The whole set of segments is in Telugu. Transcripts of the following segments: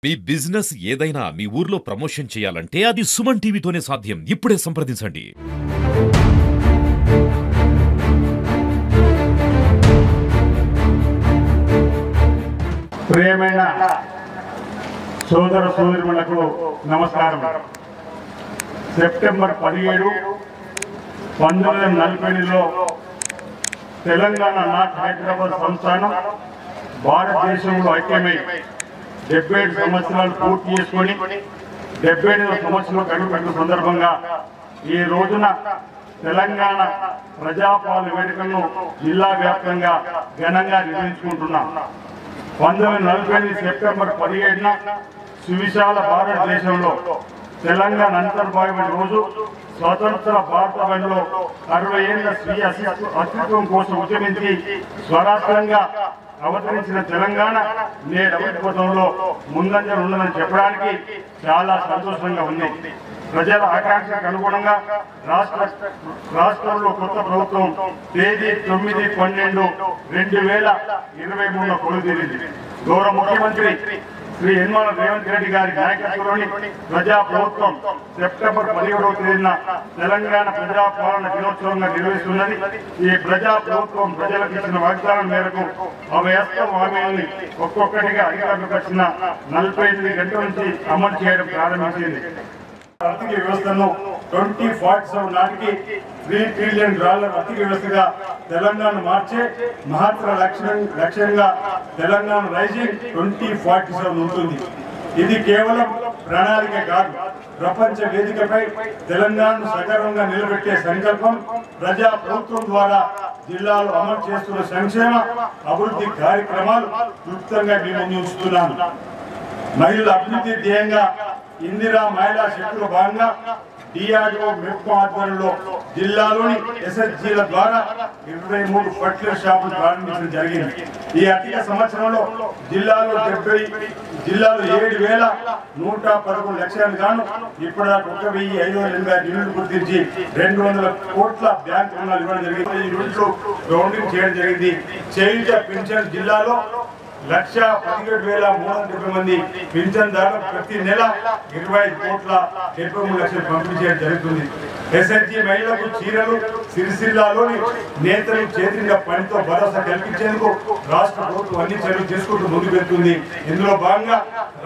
మీ బిజినెస్ ఏదైనా మీ ఊర్లో ప్రమోషన్ చేయాలంటే అది సుమన్ టీవీతోనే సాధ్యం. ఇప్పుడే సంప్రదించండి. ప్రియమైన సోదర సోదరులకు నమస్కారం. సెప్టెంబర్ 17, 1948లో తెలంగాణ నార్త్ హైదరాబాద్ సంస్థానం భారతదేశంలో ఐక్యమై 77 సంవత్సరాలు పూర్తి చేసుకొని 78వ సంవత్సరంలో అడుగుపెట్టిన సందర్భంగా ఈ రోజున తెలంగాణ ప్రజాపాలన వేడుకలను జిల్లా వ్యాప్తంగా ఘనంగా నిర్వహించుకుంటున్నాం. 1948 సెప్టెంబర్ 17న సువిశాల భారతదేశంలో తెలంగాణ అంతర్భాగమైన రోజు స్వతంత్ర భారతదేశంలో 60 ఏళ్ల స్వీయ అస్తిత్వం కోసం ఉద్యమించి స్వరాష్ట్రంగా అవతరించిన తెలంగాణ నేడు అభివృద్ధి పథంలో ముందంజలు ఉన్నదని చెప్పడానికి చాలా సంతోషంగా ఉంది. ప్రజల ఆకాంక్షకు అనుగుణంగా రాష్ట్రంలో కొత్త ప్రభుత్వం తేదీ 9/12/2023 కొలువుదీరింది. గౌరవ ముఖ్యమంత్రి శ్రీ యనమల రేవంత్ రెడ్డి గారి నాయకత్వంలోని ప్రజా ప్రభుత్వం సెప్టెంబర్ 17వ తేదీన తెలంగాణ ప్రజాపాలన దినోత్సవంగా నిర్వహిస్తున్నది. ఈ ప్రజా ప్రభుత్వం ప్రజలకు ఇచ్చిన వాగ్దానం మేరకు హామీలని ఒక్కొక్కటిగా అధికారులకు వచ్చిన 48 గంటల నుంచి అమలు చేయడం ప్రారంభించింది. ఆర్థిక వ్యవస్థను 2047 నాటికి $3 ట్రిలియన్ ఆర్థిక వ్యవస్థగా తెలంగాణ మార్చే మహత్తర లక్ష్యంగా తెలంగాణ రైజింగ్ 2047 ఉంటుంది. ఇది కేవలం ప్రణాళిక కాదు, ప్రపంచ వేదికపై తెలంగాణను సగర్వంగా నిలబెట్టే సంకల్పం. ప్రజా ప్రభుత్వం ద్వారా జిల్లాలో అమలు చేస్తున్న సంక్షేమ అభివృద్ధి కార్యక్రమాలు క్లుప్తంగా మేము ఉంచుతున్నాను. మహిళల అభివృద్ధి ధ్యేయంగా ఇందిరా మహిళా శక్తుల భాగంగా డిఆర్ఓ మెప్కో ఆధ్వర్యంలో జిల్లాలోని ఎస్హెచ్జీల ద్వారా 23 ఫర్టిలైజర్ షాపులు ప్రారంభించడం జరిగింది. ఈ ఆర్థిక సంవత్సరంలో జిల్లాలో 7,111 లక్షలకు గాను ఇప్పటిదాకా 1,580 యూనిట్లు గుర్తించి 200 కోట్ల బ్యాంక్ రుణాలు ఇవ్వడం జరిగింది. ఈ యూనిట్లు గ్రౌండింగ్ చేయడం జరిగింది. చేయుత పింఛన్ జిల్లాలో 1,17,370 మంది పింఛన్దారులకు ప్రతి నెల 25,73 లక్షలు పంపిణీ చేయడం జరుగుతుంది. ఎస్హెచ్జీ మహిళలకు చీరలు సిరిసిల్లాలోని నేతలు చేతిగా పనితో భరోసా కల్పించేందుకు రాష్ట్ర ప్రభుత్వం అన్ని చర్యలు తీసుకుంటూ ముందుకు వెళ్తుంది. ఇందులో భాగంగా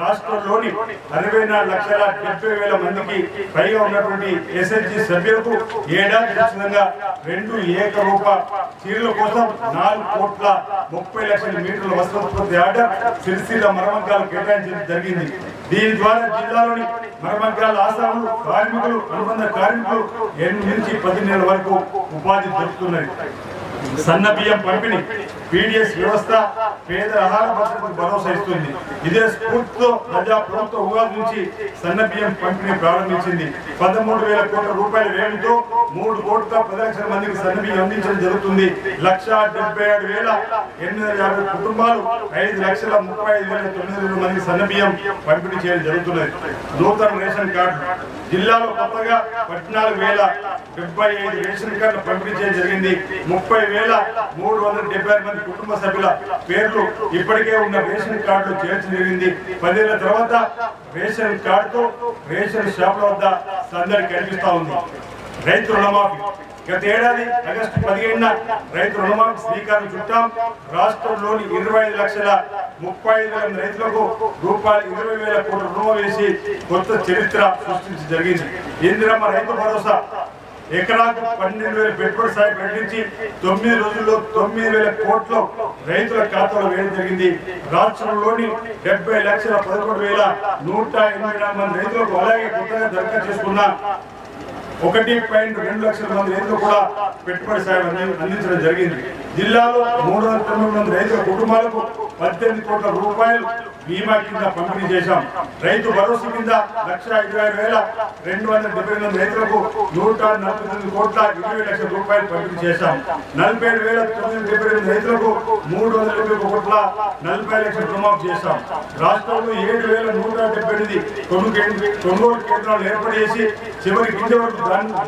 రాష్ట్రంలోని 64,70,000 మందికి పైగా ఉన్నటువంటి ఎస్హెచ్జీ సభ్యులకు ఏడాది ఉచితంగా 2 ఏకరూప చీరల కోసం 4,30,00,000 మీటర్ల వస్త్రోత్పత్తి ఆర్డర్ సిరిసిల్ల మరమగ్గాలు కేటాయించడం జరిగింది. దీని ద్వారా జిల్లాలోని మరమగ్గాల ఆసాములు, కార్మికులు, అనుబంధ కార్మికులు 8 నుంచి 10 నెలల వరకు ఉపాధి దొరుకుతున్నది. సన్న బియ్యం పంపిణీ పీడిఎస్ వ్యవస్థ పేద ఆహార భద్రతకు భరోసా ఇస్తుంది. ఇదే స్ఫూర్తితో ప్రజా ప్రభుత్వ ఉగాది నుంచి సన్న బియ్యం పంపిణీ ప్రారంభించింది. 13,000 కోట్ల రూపాయల వ్యయంతో 3,10 లక్షల మందికి సన్న బియ్యం అందించడం జరుగుతుంది. 1,77,850 కుటుంబాలు 5,35,900 మందికి సన్న బియ్యం పంపిణీ చేయడం జరుగుతున్నది. నూతన రేషన్ కార్డు జిల్లాలో కొత్తగా 14,075 రేషన్ కార్డులు పంపిణీ చేయడం జరిగింది. 30,376 మంది కుటుంబ సభ్యుల పేర్లు ఇప్పటికే ఉన్న రేషన్ కార్డులు చేర్చడం జరిగింది. 10 ఏళ్ల తర్వాత రేషన్ కార్డుతో రేషన్ షాపుల వద్ద సందడి కనిపిస్తా ఉంది. రైతు రుణమాఫీ గత ఏడాది ఆగస్టు 15న రైతు రుణమాఫీ శ్రీకారం చుట్టాం. రాష్ట్రంలోని 25,35,000 రైతులకు ₹20,000 కోట్ల రుణం వేసి కొత్త చరిత్ర సృష్టించి జరిగింది. ఇందిరమ్మ రైతు భరోసా ఎకరాకు 12,000 పెట్టుబడి సాయం ప్రకటించి 9 రోజుల్లో 9,000 కోట్లు రైతుల ఖాతాలో వేయడం జరిగింది. రాష్ట్రంలోని 70,11,184 మంది రైతులకు అలాగే కొత్తగా దరఖాస్తు చేసుకున్న 1.2 లక్షల మంది రైతులు కూడా పెట్టుబడి సాయం అందించడం జరిగింది. జిల్లాలో 390 మంది రైతుల కుటుంబాలకు 18 కోట్ల రూపాయలు బీమా కింద పంపిణీ చేశాం. రైతు భరోసా కింద 1,55,270 మంది రైతులకు 149 కోట్ల 20 లక్షల రూపాయలు పంపిణీ చేశాం. 47,978 రైతులకు 320 కోట్ల 40 లక్షల రుణమాఫీ చేశాం. రాష్ట్రంలో 7,178 కొనుగోలు కేంద్రాలు ఏర్పాటు చేసి చివరి గింజ వరకు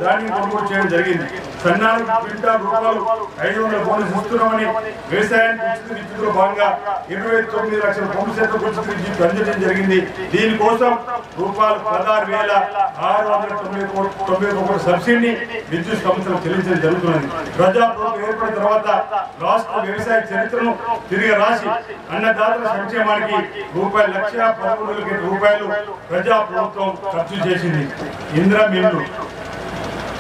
ధాన్యం కొనుగోలు చేయడం జరిగింది. సన్నానికి క్వింటాల్ రూపాయలు 500 బోనస్ ఇస్తున్నామని వ్యవసాయానికి ఉచిత విద్యుత్తులో భాగంగా 29 లక్షల పంపు సెట్లు విద్యుత్ అందించడం జరిగింది. దీనికోసం రూపాయలు 16,691 సబ్సిడీని విద్యుత్ సంస్థలు చెల్లించడం జరుగుతున్నది. ప్రజాప్రభుత్వం ఏర్పడిన తర్వాత రాష్ట్ర వ్యవసాయ చరిత్రను తిరిగి రాసి అన్నదాతల సంక్షేమానికి రూపాయలు ప్రజాప్రభుత్వం ఖర్చు చేసింది. ఇందిరా మిల్లు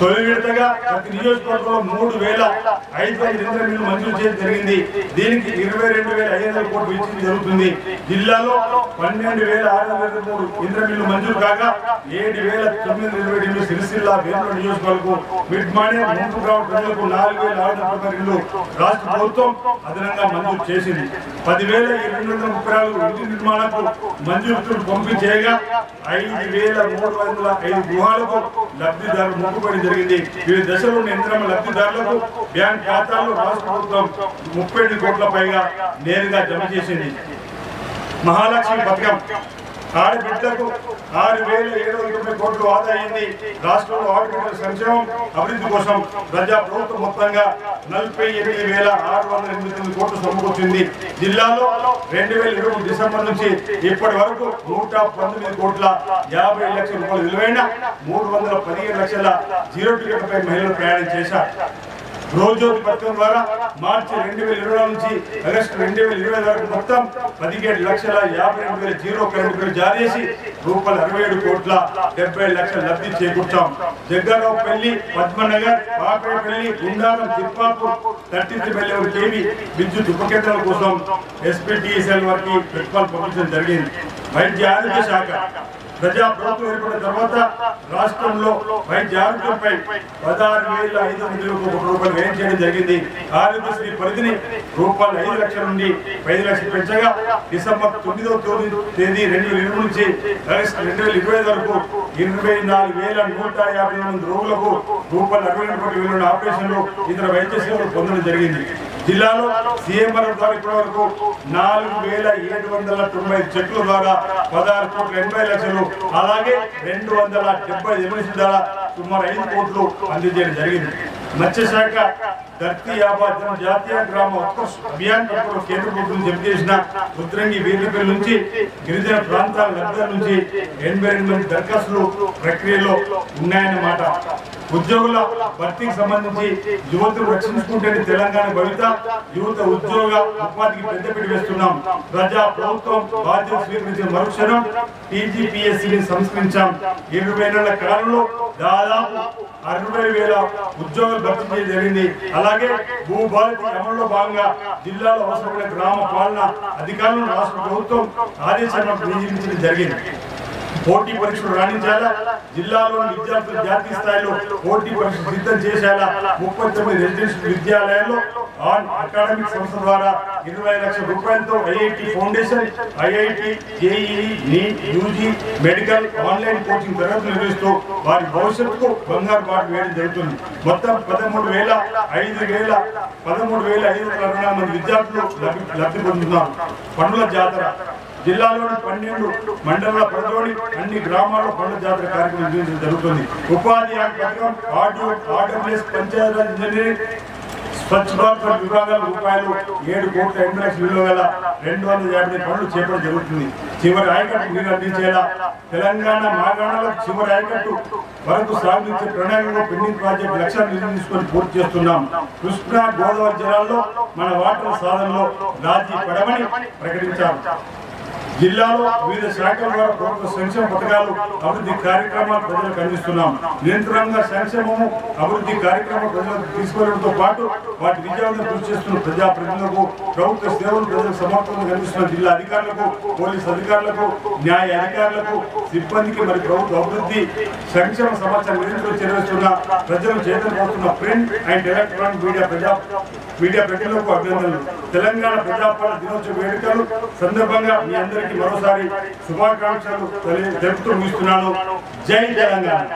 తొలి విడతగా ప్రతి నియోజకవర్గంలో 3,500 ఇందిరా మిల్లు మంజూరు చేయడం జరిగింది. దీనికి 22,500 కోట్లు ఇచ్చింది జరుగుతుంది. జిల్లాలో 12,623 ఇందిరా మిల్లు మంజూరు కాగా 7,927 సిరిసిల్ల వేముల నియోజకవర్గం మిడ్మానే ముంపుగ్రామ ప్రజలకు 4,634 ఇళ్లు రాష్ట్ర ప్రభుత్వం అదనంగా మంజూరు చేసింది. 10,234 ఇంటి నిర్మాణాలకు మంజూరు పంపిణీ చేయగా 5,305 గృహాలకు లబ్ధిదారులు మొక్కుబడి జరిగింది. వివిధ దశలో ఉన్న ఇందిరా లబ్ధిదారులకు బ్యాంక్ ఖాతాల్లో రాష్ట్ర ప్రభుత్వం 30 కోట్ల పైగా నేరుగా జమ చేసింది. మహాలక్ష్మి పథకం ఆడబిడ్డలకు 6,790 కోట్లు ఆదా అయింది. రాష్ట్రంలో ఆడబిడ్డల సంక్షేమం అభివృద్ధి కోసం ప్రజా ప్రభుత్వం మొత్తంగా 48,689 కోట్లు సమకూర్చింది. జిల్లాలో 2020 డిసెంబర్ నుంచి ఇప్పటి వరకు 119 కోట్ల 50 లక్షల రూపాయలు విలువైన 315 లక్షల జీరో టికెట్ పై మహిళలు ప్రయాణం చేశారు. రోజువారీ పథకం ద్వారా మార్చి 2020 నుంచి ఆగస్టు 2020 వరకు మొత్తం 17,52,000 జీరో కరెంట్ బిల్లు జారీ చేసి రూపాయలు 67 కోట్ల 70 లక్షల లబ్ధి చేకూర్చాం. జగ్గారావుపల్లి, పద్మనగర్, పాపేపల్లి, గుండారం, తిప్పాపూర్ 33 KV విద్యుత్ ఉపకేంద్రాల కోసం SPTSL వారికి ప్రతిపాదన పంపించడం జరిగింది. వైద్య ఆరోగ్య శాఖ ప్రజాప్రభుత్వం ఏర్పడిన తర్వాత రాష్ట్రంలో వైద్య ఆరోగ్యంపై 16,500 కోట్ల రూపాయలు వ్యయం చేయడం జరిగింది. ఆరోగ్యశ్రీ పరిధిని రూపాయలు 5 లక్షల నుండి 5 లక్షలు పెంచగా డిసెంబర్ 9వ తేదీ 2020 నుంచి ఆగస్టు 2020 వరకు 24,158 రోగులకు రూపాయలు 62 కోట్ల విలువైన ఆపరేషన్లు ఇతర వైద్య సేవలు పొందడం జరిగింది. జిల్లాలో సీఎంఆర్ ద్వారా ఇప్పటి వరకు 4,790 చెక్కుల ద్వారా 16 కోట్ల 80 లక్షలు, అలాగే 270 ఎమ్మెల్సీ ద్వారా సుమారు 5 కోట్లు అందజేయడం జరిగింది. మత్స్యశాఖ ధర్తీ ఆబాద్ జాతీయ గ్రామ ఉత్కర్ష్ అభియాన్ కేంద్ర ప్రభుత్వం జమ చేసిన ఉత్తరంగి వీర్లపల్లి నుంచి గిరిజన ప్రాంతాల లబ్ధిదారుల నుంచి 82 మంది దరఖాస్తులు ప్రక్రియలో ఉన్నాయన్నమాట. ఉద్యోగుల భర్తీకి సంబంధించి యువతను రక్షించుకుంటే తెలంగాణ భవిత యువత ఉద్యోగ ఉపాధికి పెద్దపీట వేస్తున్నాం. ప్రజా ప్రభుత్వం బాధ్యత స్వీకరించిన మరుక్షణం TGPSCని సంస్కరించాం. 20 నెలల కాలంలో దాదాపు 60,000 ఉద్యోగాలు భర్తీ చేయడం జరిగింది. అలాగే భూభారతి అమలులో భాగంగా జిల్లాలో అవసరమైన గ్రామ పాలన అధికారులను రాష్ట్ర ప్రభుత్వం ఆదేశాలను నియమించడం జరిగింది. పోటీ పరీక్షలు రాణించాలా, జిల్లాలోని విద్యార్థులు జాతీయ స్థాయిలో పోటీ పరీక్షలు సిద్ధం చేసేలా 39 రెసిడెన్షియల్ విద్యాలయాల్లో ఆన్ అకాడమిక్ సంస్థ ద్వారా 20 లక్షల రూపాయలతో IIT foundation, IIT, JEE, NEET, UG, medical online coaching తరగతులు నిర్వహిస్తూ వారి భవిష్యత్తుకు బంగారు బాట వేయడం జరుగుతుంది. మొత్తం 13,564 మంది విద్యార్థులు లబ్ధి పొందుతున్నారు. పనుల జాతర జిల్లాలోని 12 మండలాల పరిధిలోని అన్ని గ్రామాల్లో పండ్ల జాతర కార్యక్రమం నిర్వహించడం జరుగుతుంది. ఉపాధి హామీ పథకం, ఆర్డబ్ల్యూఎస్, పంచాయతీరాజ్, ఇంజనీరింగ్, స్వచ్ఛ భారత్ విభాగాల రూపాయలు 7 కోట్ల 8 లక్షల విలువ గల 250 పనులు చేపట్టడం జరుగుతుంది. చివరి ఆయకట్టు నీరు అందించేలా తెలంగాణ మాగాణాలకు చివరి ఆయకట్టు వరకు సాగునిచ్చే ప్రణాళికలో పెండింగ్ ప్రాజెక్టు లక్ష్యాన్ని నిర్ణయించుకొని పూర్తి చేస్తున్నాం. కృష్ణా గోదావరి జిల్లాల్లో మన వాటర్ సాధనలో రాజీ పడమని ప్రకటించారు. జిల్లాలో వివిధ శాఖల ద్వారా ప్రభుత్వ సంక్షేమ పథకాలు, అభివృద్ధి కార్యక్రమాలు ప్రజలకు అందిస్తున్నాం. నిరంతరంగా సంక్షేమము, అభివృద్ధి కార్యక్రమాలు ప్రజలకు తీసుకెళ్లడంతో పాటు వాటి విజయాలను కృషి చేస్తున్న ప్రజాప్రతినిధులకు, ప్రభుత్వ సేవలు ప్రజలకు సమర్థంగా అందిస్తున్న జిల్లా అధికారులకు, పోలీసు అధికారులకు, న్యాయ అధికారులకు, సిబ్బందికి మరియు ప్రభుత్వ అభివృద్ధి సంక్షేమ సమాచారం నిరంతరం చేరుస్తున్న ప్రజలు చేతనపడుతున్న ప్రింట్ అండ్ ఎలక్ట్రానిక్ మీడియా ప్రజలకు అభినందనలు. తెలంగాణ ప్రజాపాలన దినోత్సవ వేడుకలు సందర్భంగా మీ అందరికీ మరోసారి శుభాకాంక్షలు తెలుపుతూ ముగిస్తున్నాను. జై తెలంగాణ.